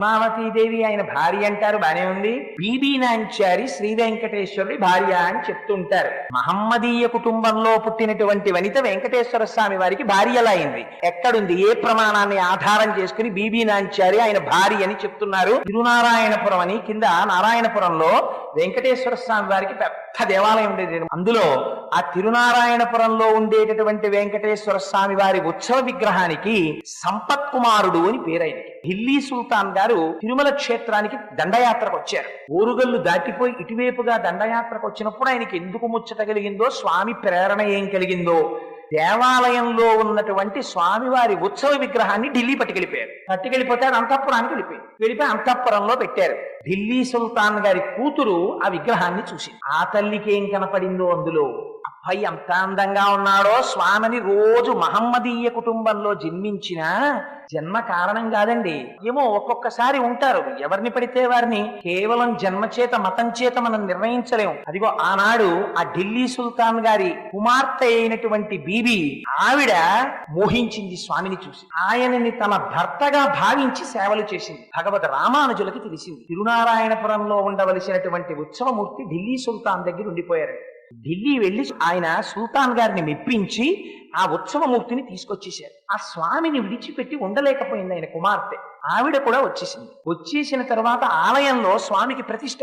ఉమావతీదేవి ఆయన భార్య అంటారు, బానే ఉంది. బీబీ నాంచారి శ్రీ వెంకటేశ్వరుడి భార్య అని చెప్తుంటారు. మహమ్మదీయ కుటుంబంలో పుట్టినటువంటి వనిత వెంకటేశ్వర స్వామి వారికి భార్యలా అయింది. ఎక్కడుంది, ఏ ప్రమాణాన్ని ఆధారం చేసుకుని బీబీ నాంచారి ఆయన భార్య అని చెప్తున్నారు? తిరునారాయణపురం అని కింద నారాయణపురంలో వెంకటేశ్వర స్వామి వారికి పెద్ద దేవాలయం ఉండేది. అందులో ఆ తిరునారాయణపురంలో ఉండేటటువంటి వెంకటేశ్వర స్వామి వారి ఉత్సవ విగ్రహానికి సంపత్ కుమారుడు అని పేరైంది. ఢిల్లీ సుల్తాన్ గారు తిరుమల క్షేత్రానికి దండయాత్రకు వచ్చారు. ఓరుగల్లు దాటిపోయి ఇటువైపుగా దండయాత్రకు వచ్చినప్పుడు ఆయనకి ఎందుకు ముచ్చట కలిగిందో, స్వామి ప్రేరణ ఏం కలిగిందో, దేవాలయంలో ఉన్నటువంటి స్వామివారి ఉత్సవ విగ్రహాన్ని ఢిల్లీ పట్టుకెళ్ళిపోతే అది అంతఃపురానికి వెళ్ళిపోయి అంతఃపురంలో పెట్టారు. ఢిల్లీ సుల్తాన్ గారి కూతురు ఆ విగ్రహాన్ని చూసి, ఆ తల్లికి ఏం కనపడిందో అందులో, అబ్బాయి ఎంత అందంగా ఉన్నాడో, స్వామిని రోజు మహమ్మదీయ కుటుంబంలో జన్మించిన జన్మ కారణం కాదండి. ఏమో ఒక్కొక్కసారి ఉంటారు, ఎవరిని పడితే వారిని కేవలం జన్మ చేత మతం చేత మనం నిర్ణయించలేము. అదిగో ఆనాడు ఆ ఢిల్లీ సుల్తాన్ గారి కుమార్తె అయినటువంటి బీబీ, ఆవిడ మోహించింది స్వామిని చూసి. ఆయనని తన భర్తగా భావించి సేవలు చేసింది. భగవద్ రామానుజులకి తెలిసింది తిరునారాయణపురంలో ఉండవలసినటువంటి ఉత్సవమూర్తి ఢిల్లీ సుల్తాన్ దగ్గర ఉండిపోయారు. ఢిల్లీ వెళ్లి ఆయన సుల్తాన్ గారిని మెప్పించి ఆ ఉత్సవమూర్తిని తీసుకొచ్చేశారు. ఆ స్వామిని విడిచిపెట్టి ఉండలేకపోయింది ఆయన కుమార్తె. ఆవిడ కూడా వచ్చేసిన తర్వాత ఆలయంలో స్వామికి ప్రతిష్ఠ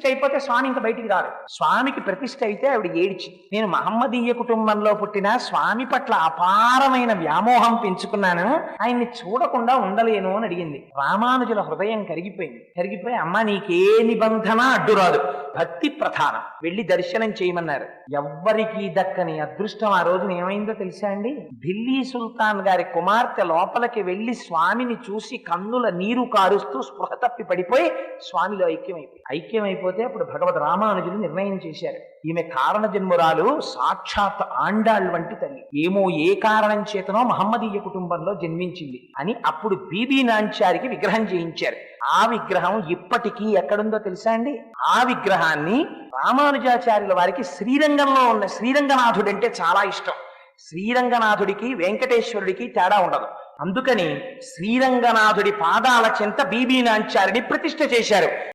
అయిపోతే స్వామి ఇంకా బయటికి రాడు. స్వామికి ప్రతిష్ఠ అయితే ఆవిడ ఏడ్చి, నేను మహమ్మదీయ కుటుంబంలో పుట్టిన స్వామి పట్ల అపారమైన వ్యామోహం పెంచుకున్నాను, ఆయన్ని చూడకుండా ఉండలేను అని అడిగింది. రామానుజుల హృదయం కరిగిపోయి అమ్మ నీకే నిబంధన అడ్డురాదు, భక్తి ప్రధానం, వెళ్ళి దర్శనం చేయమన్నారు. ఎవ్వరికీ దక్కని అదృష్టం ఆ రోజున ఏమైందో తెలుసా అండి? ఢిల్లీ సుల్తాన్ గారి కుమార్తె లోపలికి వెళ్లి స్వామిని చూసి కన్నుల నీరు కారుస్తూ స్పృహ తప్పి పడిపోయి స్వామిలో ఐక్యమైపోతే అప్పుడు భగవద్ రామానుజులు నిర్ణయం చేశారు, ఈమె కారణ జన్మురాలు, సాక్షాత్ ఆండాళ్ వంటి తల్లి, ఏమో ఏ కారణం చేతనో మహమ్మదీయ కుటుంబంలో జన్మించింది అని అప్పుడు బీబీ నాంచారికి విగ్రహం చేయించారు. ఆ విగ్రహం ఇప్పటికీ ఎక్కడుందో తెలుసా అండి? ఆ విగ్రహాన్ని రామానుజాచార్యుల వారికి శ్రీరంగంలో ఉన్న శ్రీరంగనాథుడు అంటే చాలా ఇష్టం. శ్రీరంగనాథుడికి వెంకటేశ్వరుడికి తేడా ఉండదు. అందుకని శ్రీరంగనాథుడి పాదాల చెంత బీబీ నాంచారిని ప్రతిష్ఠ చేశారు.